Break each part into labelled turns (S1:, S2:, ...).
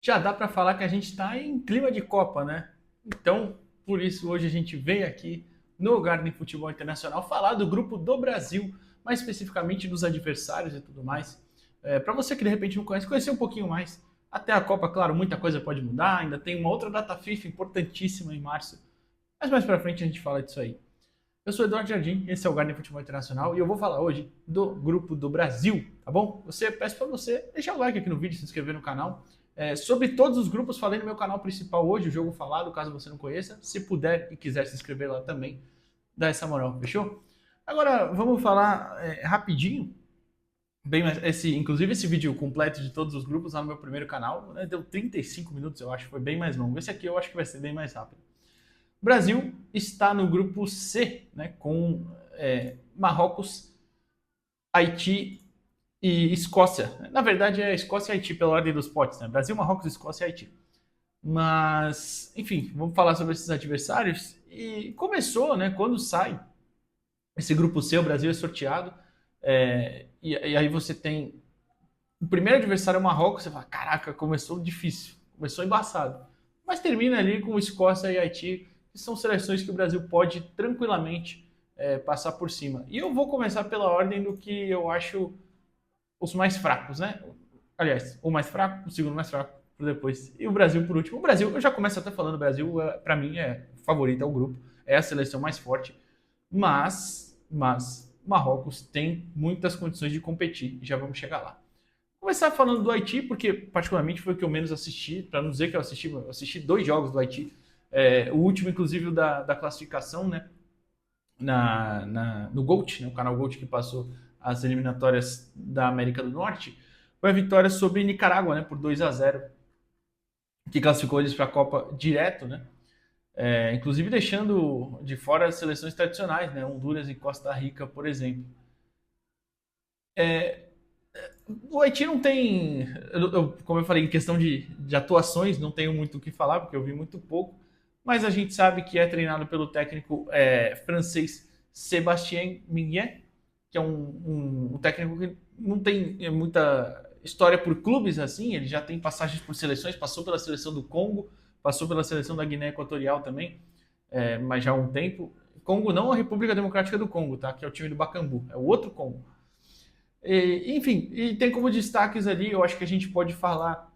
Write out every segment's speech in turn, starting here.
S1: já dá para falar que a gente está em clima de Copa, né? Então, por isso, hoje a gente veio aqui no Garden Futebol Internacional falar do grupo do Brasil, mais especificamente dos adversários e tudo mais. Para você que de repente não conhece, conhecer um pouquinho mais. Até a Copa, claro, muita coisa pode mudar, ainda tem uma outra data FIFA importantíssima em março, mas mais para frente a gente fala disso aí. Eu sou Eduardo Jardim, esse é o Garden Futebol Internacional e eu vou falar hoje do grupo do Brasil, tá bom? Peço para você deixar o like aqui no vídeo, se inscrever no canal. Sobre todos os grupos, falei no meu canal principal hoje, o Jogo Falado, caso você não conheça. Se puder e quiser se inscrever lá também, dá essa moral, fechou? Agora vamos falar rapidinho, inclusive esse vídeo completo de todos os grupos lá no meu primeiro canal, né, deu 35 minutos, eu acho, foi bem mais longo. Esse aqui eu acho que vai ser bem mais rápido. O Brasil está no grupo C, né, com Marrocos, Haiti e Escócia. Na verdade é Escócia e Haiti pela ordem dos potes, né? Brasil, Marrocos, Escócia e Haiti. Mas, enfim, vamos falar sobre esses adversários. E começou, né, quando sai esse grupo C, o Brasil é sorteado, e aí você tem o primeiro adversário é o Marrocos, você fala, caraca, começou difícil, começou embaçado. Mas termina ali com Escócia e Haiti, que são seleções que o Brasil pode tranquilamente passar por cima. E eu vou começar pela ordem do que eu acho os mais fracos, né? Aliás, o mais fraco, o segundo mais fraco, por depois. E o Brasil por último. O Brasil, eu já começo até falando, o Brasil, para mim, é favorito ao grupo, é a seleção mais forte. Mas Marrocos tem muitas condições de competir, e já vamos chegar lá. Vou começar falando do Haiti, porque particularmente foi o que eu menos assisti, para não dizer que eu assisti 2 jogos do Haiti. O último, inclusive, da classificação, né? No GOAT, né, o canal GOAT que passou as eliminatórias da América do Norte, foi a vitória sobre Nicarágua, né, por 2-0, que classificou eles para a Copa direto, né? Inclusive deixando de fora as seleções tradicionais, né, Honduras e Costa Rica, por exemplo. O Haiti não tem, como eu falei, em questão de atuações, não tenho muito o que falar, porque eu vi muito pouco, mas a gente sabe que é treinado pelo técnico francês Sébastien Mignet, que é um técnico que não tem muita história por clubes assim, ele já tem passagens por seleções, passou pela seleção do Congo, passou pela seleção da Guiné Equatorial também, mas já há um tempo. Congo não a República Democrática do Congo, tá? Que é o time do Bacambu, é o outro Congo. Enfim, e tem como destaques ali, eu acho que a gente pode falar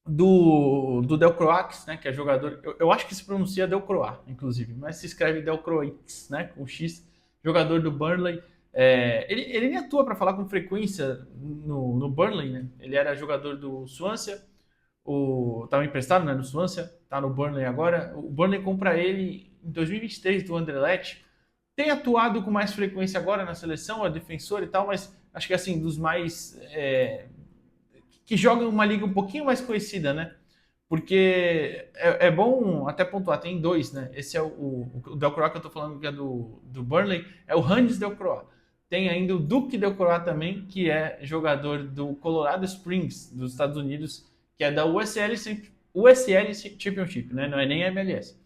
S1: do Delcroix, né, que é jogador, eu acho que se pronuncia Delcroix, inclusive, mas se escreve Delcroix, né, com X, jogador do Burnley. Ele nem atua para falar com frequência no Burnley, né? Ele era jogador do Swansea, estava emprestado, né, no Swansea, tá no Burnley agora. O Burnley compra ele em 2023 do Anderlecht. Tem atuado com mais frequência agora na seleção, é defensor e tal, mas acho que assim, dos mais que jogam uma liga um pouquinho mais conhecida, né? Porque é bom até pontuar, tem 2, né? Esse é o Delcroix que eu tô falando, que é do Burnley, é o Hans Delcroix. Tem ainda o Duke Delcroix também, que é jogador do Colorado Springs, dos Estados Unidos, que é da USL Championship, né? Não é nem MLS.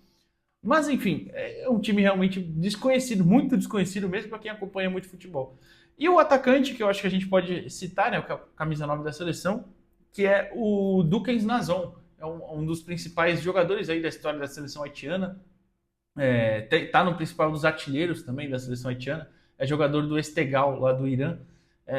S1: Mas enfim, é um time realmente desconhecido, muito desconhecido mesmo para quem acompanha muito futebol. E o atacante, que eu acho que a gente pode citar, né, o camisa 9 da seleção, que é o Dukens Nazon, é um dos principais jogadores aí da história da seleção haitiana, tá no principal dos artilheiros também da seleção haitiana, é jogador do Esteghlal, lá do Irã.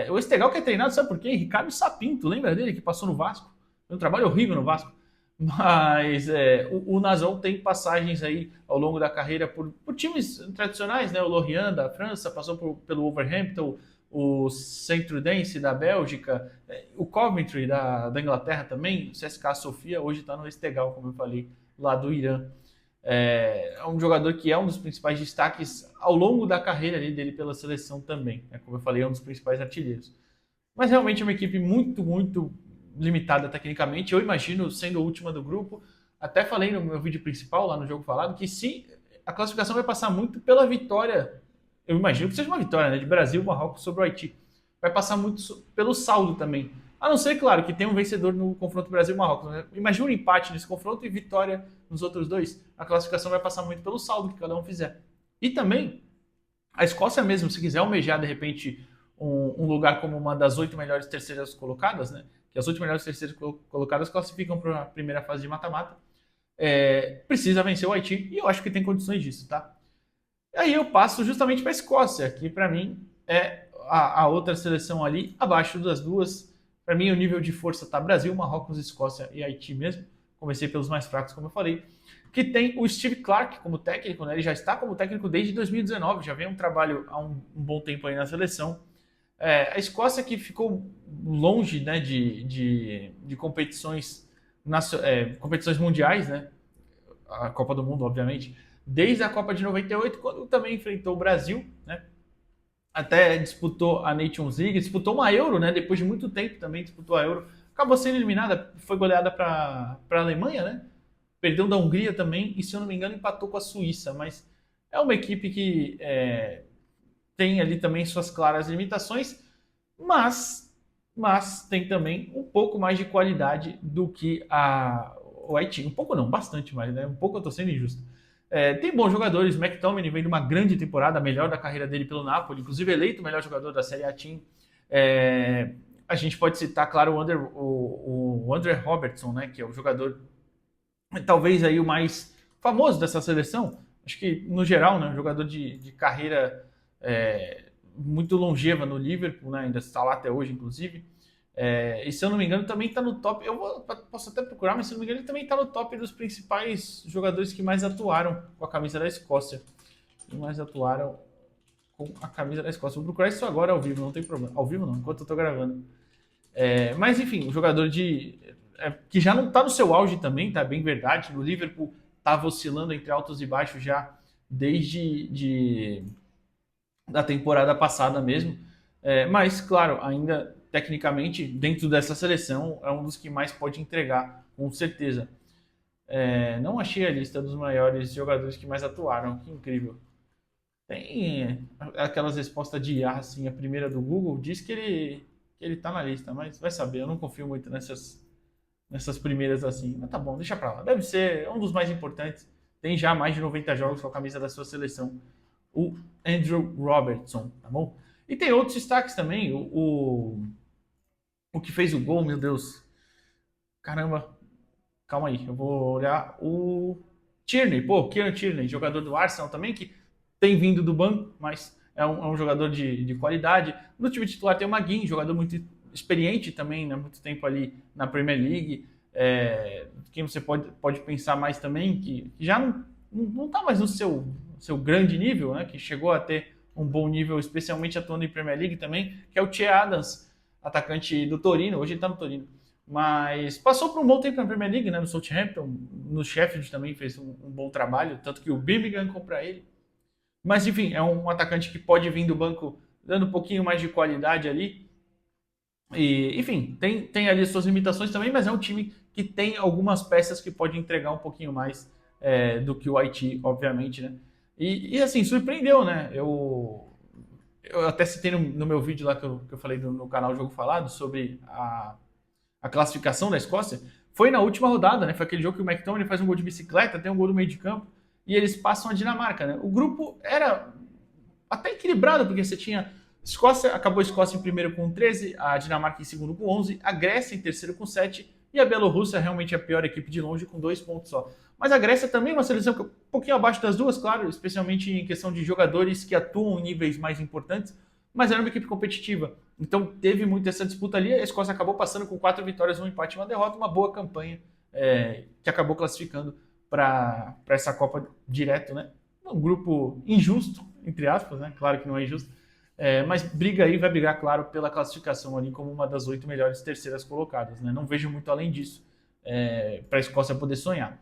S1: O Esteghlal que é treinado, sabe por quê? Ricardo Sapinto, lembra dele, que passou no Vasco? Foi um trabalho horrível no Vasco. Mas o Nazon tem passagens aí ao longo da carreira por times tradicionais, né? O Lorient da França, passou pelo Wolverhampton, o Saint-Trudense da Bélgica, o Coventry da Inglaterra também, o CSKA Sofia, hoje está no Esteghlal, como eu falei, lá do Irã. É um jogador que é um dos principais destaques ao longo da carreira dele pela seleção também, né? Como eu falei, é um dos principais artilheiros. Mas realmente é uma equipe muito, muito limitada tecnicamente. Eu imagino, sendo a última do grupo, até falei no meu vídeo principal, lá no Jogo Falado, que se a classificação vai passar muito pela vitória, eu imagino que seja uma vitória, né, de Brasil, Marrocos sobre o Haiti. Vai passar muito pelo saldo também. A não ser, claro, que tem um vencedor no confronto Brasil-Marrocos. Né? Imagina um empate nesse confronto e vitória nos outros dois. A classificação vai passar muito pelo saldo que cada um fizer. E também, a Escócia mesmo, se quiser almejar, de repente, um lugar como uma das 8 melhores terceiras colocadas, né? que as 8 melhores terceiras colocadas classificam para a primeira fase de mata-mata, precisa vencer o Haiti, e eu acho que tem condições disso, tá? Aí eu passo justamente para a Escócia, que para mim é a outra seleção ali abaixo das duas. Para mim o nível de força tá Brasil, Marrocos, Escócia e Haiti mesmo. Comecei pelos mais fracos, como eu falei. Que tem o Steve Clarke como técnico, né? Ele já está como técnico desde 2019, já vem um trabalho há um bom tempo aí na seleção. A Escócia que ficou longe, né, de competições, competições mundiais, né? A Copa do Mundo, obviamente, desde a Copa de 98, quando também enfrentou o Brasil, né? Até disputou a Nations League, disputou uma Euro, né? Depois de muito tempo também disputou a Euro. Acabou sendo eliminada, foi goleada para a Alemanha, né? Perdeu da Hungria também e, se eu não me engano, empatou com a Suíça. Mas é uma equipe que tem ali também suas claras limitações, mas tem também um pouco mais de qualidade do que o Haiti. Um pouco não, bastante mais, né? Um pouco eu tô sendo injusto. Tem bons jogadores, McTominay vem de uma grande temporada, a melhor da carreira dele pelo Napoli, inclusive eleito o melhor jogador da Série A Team. A gente pode citar, claro, o André Robertson, né, que é o jogador talvez aí o mais famoso dessa seleção. Acho que, no geral, né, um jogador de carreira muito longeva no Liverpool, né, ainda está lá até hoje, inclusive. E se eu não me engano, também está no top. Posso até procurar, mas se eu não me engano, ele também está no top dos principais jogadores que mais atuaram com a camisa da Escócia. Que mais atuaram com a camisa da Escócia. Vou procurar isso agora ao vivo, não tem problema. Ao vivo não, enquanto eu estou gravando. Mas enfim, um jogador que já não está no seu auge também, tá bem verdade. No Liverpool estava oscilando entre altos e baixos já desde da temporada passada mesmo. Mas, claro, ainda tecnicamente, dentro dessa seleção, é um dos que mais pode entregar, com certeza. Não achei a lista dos maiores jogadores que mais atuaram, que incrível. Tem aquelas respostas de IA, assim, a primeira do Google, diz que ele tá na lista, mas vai saber, eu não confio muito nessas primeiras assim. Mas tá bom, deixa pra lá. Deve ser um dos mais importantes. Tem já mais de 90 jogos com a camisa da sua seleção, o Andrew Robertson, tá bom? E tem outros destaques também, o que fez o gol, meu Deus. Caramba, calma aí, eu vou olhar o Tierney, Kieran Tierney, jogador do Arsenal também, que tem vindo do banco, mas é um jogador de qualidade. No time titular tem o Maguinho, jogador muito experiente também, né, muito tempo ali na Premier League. Quem você pode pensar mais também, que já não está mais no seu grande nível, né, que chegou a ter um bom nível, especialmente atuando em Premier League também, que é o Che Adams, atacante do Torino, hoje ele está no Torino. Mas passou por um bom tempo na Premier League, né, no Southampton, no Sheffield também fez um bom trabalho, tanto que o Birmingham compra ele. Mas enfim, é um atacante que pode vir do banco dando um pouquinho mais de qualidade ali. E, enfim, tem ali suas limitações também, mas é um time que tem algumas peças que pode entregar um pouquinho mais do que o Haiti, obviamente, né? E assim, surpreendeu, né? Eu até citei no meu vídeo lá que eu falei no canal Jogo Falado sobre a classificação da Escócia. Foi na última rodada, né? Foi aquele jogo que o McTominay faz um gol de bicicleta, tem um gol no meio de campo, e eles passam a Dinamarca, né? O grupo era até equilibrado, porque você tinha acabou a Escócia em primeiro com 13, a Dinamarca em segundo com 11, a Grécia em terceiro com 7, e a Bielorrússia realmente a pior equipe de longe com 2 pontos só. Mas a Grécia também é uma seleção um pouquinho abaixo das duas, claro, especialmente em questão de jogadores que atuam em níveis mais importantes, mas era uma equipe competitiva. Então teve muito essa disputa ali, a Escócia acabou passando com 4 vitórias, um empate e uma derrota, uma boa campanha que acabou classificando para essa Copa direto, né? Um grupo injusto, entre aspas, né? Claro que não é injusto, mas vai brigar, claro, pela classificação ali como uma das 8 melhores terceiras colocadas, né? Não vejo muito além disso para a Escócia poder sonhar.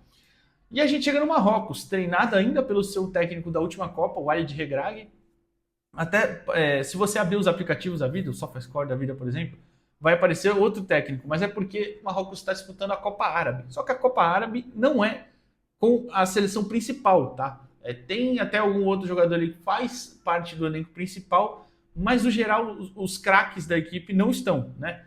S1: E a gente chega no Marrocos, treinado ainda pelo seu técnico da última Copa, o Walid Regragui. Até se você abrir os aplicativos da vida, o SofaScore da vida, por exemplo, vai aparecer outro técnico, mas é porque o Marrocos está disputando a Copa Árabe. Só que a Copa Árabe não é com a seleção principal, tá? Tem até algum outro jogador ali que faz parte do elenco principal, mas no geral os craques da equipe não estão, né?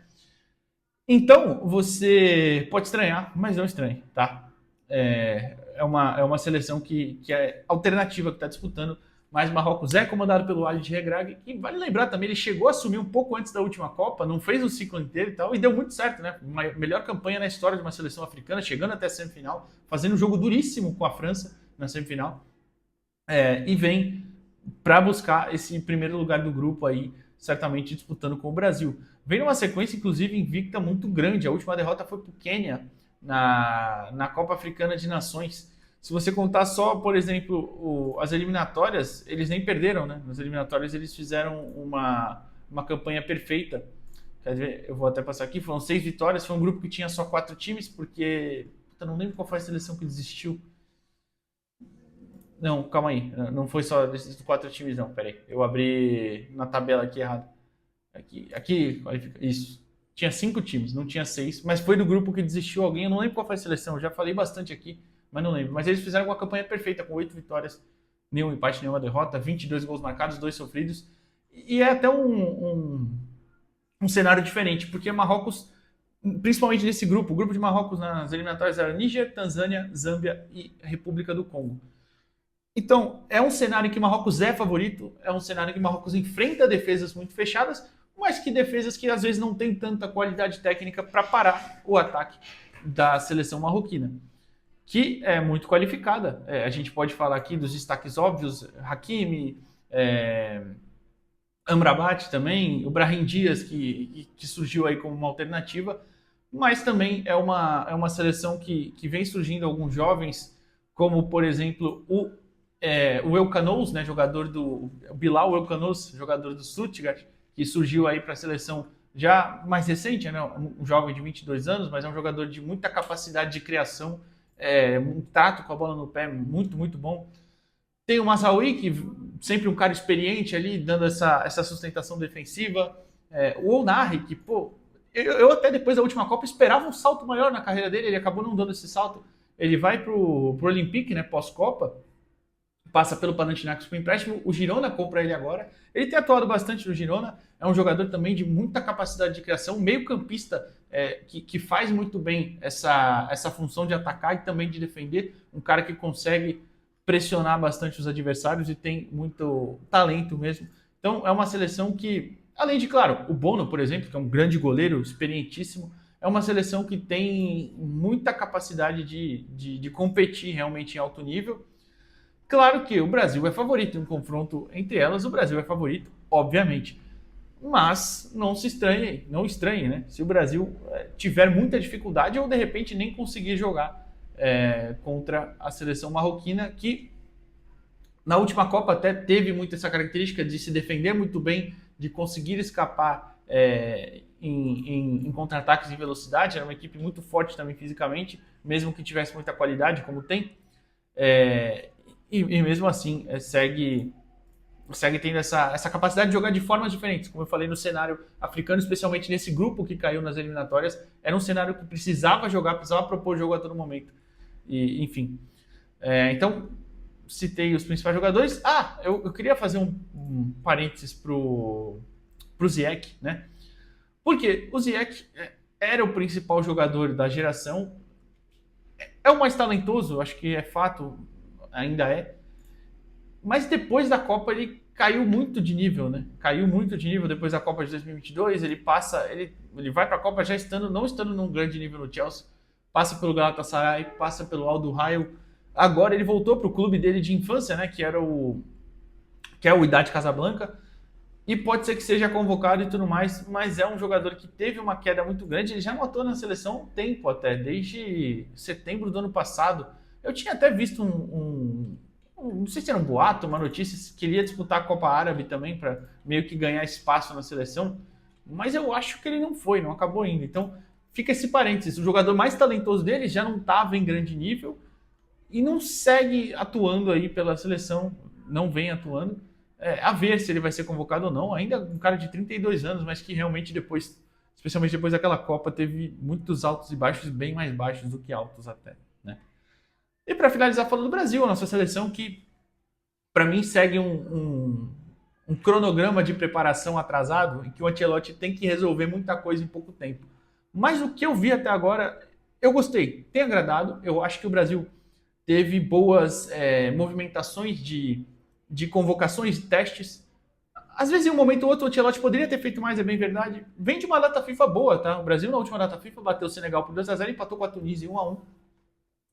S1: Então você pode estranhar, mas não estranhe, tá? É uma seleção que é alternativa que está disputando, mas Marrocos é comandado pelo Walid Regragui, que vale lembrar também, ele chegou a assumir um pouco antes da última Copa, não fez o ciclo inteiro e tal, e deu muito certo, né? Uma melhor campanha na história de uma seleção africana, chegando até a semifinal, fazendo um jogo duríssimo com a França na semifinal, e vem para buscar esse primeiro lugar do grupo aí, certamente disputando com o Brasil. Vem numa sequência, inclusive, invicta muito grande. A última derrota foi para o Quênia na Copa Africana de Nações. Se você contar só, por exemplo, as eliminatórias, eles nem perderam, né? Nas eliminatórias eles fizeram uma campanha perfeita. Quer dizer, eu vou até passar aqui, foram 6 vitórias, foi um grupo que tinha só 4 times, porque eu não lembro qual foi a seleção que desistiu. Não, calma aí, não foi só desses 4 times não, peraí. Eu abri na tabela aqui errado. Aqui, isso. Tinha 5 times, não tinha 6, mas foi do grupo que desistiu alguém, eu não lembro qual foi a seleção, eu já falei bastante aqui, mas não lembro. Mas eles fizeram uma campanha perfeita, com 8 vitórias, nenhum empate, nenhuma derrota, 22 gols marcados, 2 sofridos. E é até um cenário diferente, porque Marrocos, principalmente nesse grupo, o grupo de Marrocos nas eliminatórias era Níger, Tanzânia, Zâmbia e República do Congo. Então, é um cenário em que Marrocos é favorito, é um cenário em que Marrocos enfrenta defesas muito fechadas, mas que defesas que às vezes não tem tanta qualidade técnica para parar o ataque da seleção marroquina, que é muito qualificada. A gente pode falar aqui dos destaques óbvios, Hakimi, Amrabat também, o Brahim Dias, que surgiu aí como uma alternativa, mas também é uma seleção que vem surgindo alguns jovens, como, por exemplo, o Elkanous, né, jogador do Bilal Elkanous, jogador do Stuttgart, que surgiu aí para a seleção já mais recente, né, um jovem de 22 anos, mas é um jogador de muita capacidade de criação, um tato com a bola no pé muito, muito bom. Tem o Mazraoui, que sempre um cara experiente ali, dando essa sustentação defensiva. O Ounahi, que, pô, eu até depois da última Copa esperava um salto maior na carreira dele, ele acabou não dando esse salto. Ele vai pro Olympique, né, pós-Copa, passa pelo Panathinaikos por empréstimo, o Girona compra ele agora. Ele tem atuado bastante no Girona, é um jogador também de muita capacidade de criação, meio campista que faz muito bem essa função de atacar e também de defender, um cara que consegue pressionar bastante os adversários e tem muito talento mesmo. Então é uma seleção que, além de, claro, o Bono, por exemplo, que é um grande goleiro, experientíssimo, é uma seleção que tem muita capacidade de competir realmente em alto nível. Claro que o Brasil é favorito em um confronto entre elas, o Brasil é favorito, obviamente. Mas não estranhe, né? Se o Brasil tiver muita dificuldade ou de repente nem conseguir jogar contra a seleção marroquina, que na última Copa até teve muito essa característica de se defender muito bem, de conseguir escapar em contra-ataques em velocidade. Era uma equipe muito forte também fisicamente, mesmo que tivesse muita qualidade, como tem. E mesmo assim segue tendo essa capacidade de jogar de formas diferentes. Como eu falei, no cenário africano, especialmente nesse grupo que caiu nas eliminatórias, era um cenário que precisava jogar, precisava propor jogo a todo momento. E, enfim. Então, citei os principais jogadores. Eu queria fazer um parênteses pro Ziyech, né? Porque o Ziyech era o principal jogador da geração. É o mais talentoso, acho que é fato, ainda é. Mas depois da Copa ele caiu muito de nível, né? Caiu muito de nível depois da Copa de 2022. Ele vai para a Copa já não estando num grande nível no Chelsea. Passa pelo Galatasaray, passa pelo Al Duhail. Agora ele voltou para o clube dele de infância, né? Que é o Wydad Casablanca. E pode ser que seja convocado e tudo mais, mas é um jogador que teve uma queda muito grande. Ele já não atua na seleção há um tempo até, desde setembro do ano passado. Eu tinha até visto não sei se era um boato, uma notícia, que ele ia disputar a Copa Árabe também para meio que ganhar espaço na seleção, mas eu acho que ele não acabou indo. Então fica esse parênteses, o jogador mais talentoso dele já não estava em grande nível e não segue atuando aí pela seleção, não vem atuando. A ver se ele vai ser convocado ou não, ainda um cara de 32 anos, mas que realmente depois, especialmente depois daquela Copa, teve muitos altos e baixos, bem mais baixos do que altos até, né? E para finalizar falando do Brasil, a nossa seleção que, para mim, segue um cronograma de preparação atrasado, em que o Ancelotti tem que resolver muita coisa em pouco tempo. Mas o que eu vi até agora, eu gostei, tem agradado. Eu acho que o Brasil teve boas movimentações de de convocações, de testes. Às vezes, em um momento ou outro, o Ancelotti poderia ter feito mais, é bem verdade. Vem de uma data FIFA boa, tá? O Brasil, na última data FIFA, bateu o Senegal por 2-0 e empatou com a Tunísia 1-1.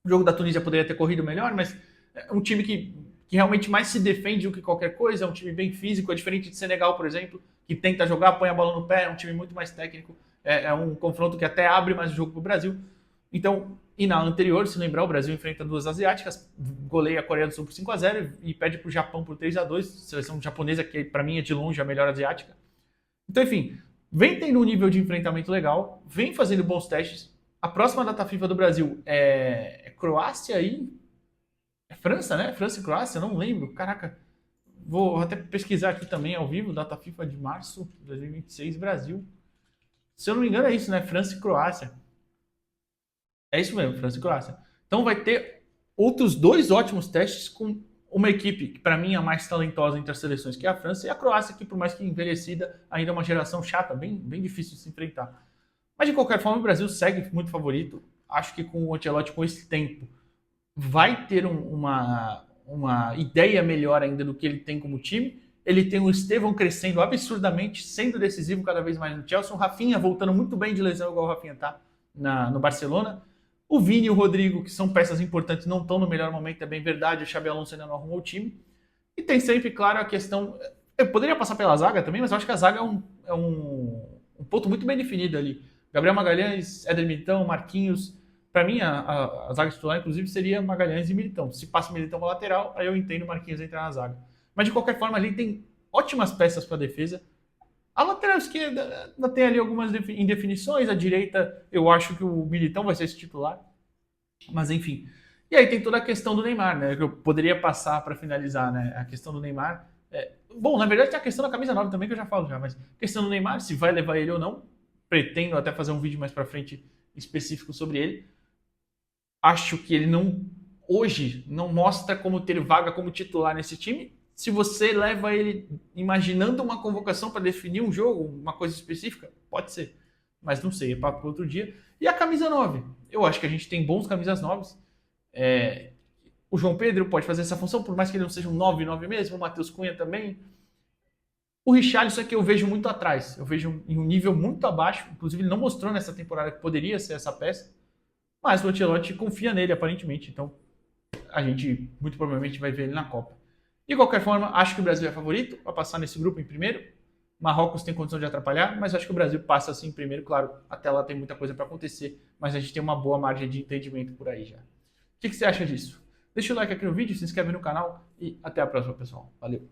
S1: O jogo da Tunísia poderia ter corrido melhor, mas é um time que realmente mais se defende do que qualquer coisa, é um time bem físico, é diferente de Senegal, por exemplo, que tenta jogar, põe a bola no pé, é um time muito mais técnico, é um confronto que até abre mais o jogo para o Brasil. Então, e na anterior, se lembrar, o Brasil enfrenta duas asiáticas, goleia a Coreia do Sul por 5-0 e perde para o Japão por 3-2, seleção japonesa que para mim é de longe a melhor asiática. Então, enfim, vem tendo um nível de enfrentamento legal, vem fazendo bons testes. A próxima data FIFA do Brasil é Croácia aí. É França, né? França e Croácia, não lembro. Caraca, vou até pesquisar aqui também ao vivo, data FIFA de março de 2026, Brasil. Se eu não me engano é isso, né? França e Croácia. É isso mesmo, França e Croácia. Então vai ter outros dois ótimos testes com uma equipe que para mim é a mais talentosa entre as seleções, que é a França, e a Croácia, que por mais que envelhecida, ainda é uma geração chata, bem difícil de se enfrentar. Mas de qualquer forma, o Brasil segue muito favorito. Acho que com o Ancelotti, com esse tempo, vai ter uma ideia melhor ainda do que ele tem como time. Ele tem o Estevão crescendo absurdamente, sendo decisivo cada vez mais no Chelsea. O Rafinha voltando muito bem de lesão, igual o Rafinha tá no Barcelona. O Vini e o Rodrigo, que são peças importantes, não estão no melhor momento, é bem verdade. O Xabi Alonso ainda não arrumou o time. E tem sempre, claro, a questão... Eu poderia passar pela zaga também, mas eu acho que a zaga é um ponto muito bem definido ali. Gabriel Magalhães, Éder Militão, Marquinhos. Para mim, a zaga titular, inclusive, seria Magalhães e Militão. Se passa Militão para lateral, aí eu entendo o Marquinhos entrar na zaga. Mas, de qualquer forma, ali tem ótimas peças para defesa. A lateral esquerda ainda tem ali algumas indefinições. A direita, eu acho que o Militão vai ser esse titular. Mas, enfim. E aí tem toda a questão do Neymar, né? Que eu poderia passar para finalizar, né? A questão do Neymar. Bom, na verdade, tem a questão da camisa 9 também, que eu já falo já. Mas a questão do Neymar, se vai levar ele ou não. Pretendo até fazer um vídeo mais para frente específico sobre ele. Acho que ele hoje não mostra como ter vaga como titular nesse time. Se você leva ele imaginando uma convocação para definir um jogo, uma coisa específica, pode ser. Mas não sei, é papo para outro dia. E a camisa 9? Eu acho que a gente tem bons camisas 9. O João Pedro pode fazer essa função, por mais que ele não seja um 9-9 mesmo. O Matheus Cunha também. O Richarlison é que eu vejo muito atrás. Eu vejo em um nível muito abaixo. Inclusive, ele não mostrou nessa temporada que poderia ser essa peça. Mas o Ancelotti confia nele, aparentemente. Então, a gente muito provavelmente vai ver ele na Copa. De qualquer forma, acho que o Brasil é favorito para passar nesse grupo em primeiro. Marrocos tem condição de atrapalhar, mas acho que o Brasil passa assim em primeiro. Claro, até lá tem muita coisa para acontecer, mas a gente tem uma boa margem de entendimento por aí já. O que você acha disso? Deixa o like aqui no vídeo, se inscreve no canal e até a próxima, pessoal. Valeu!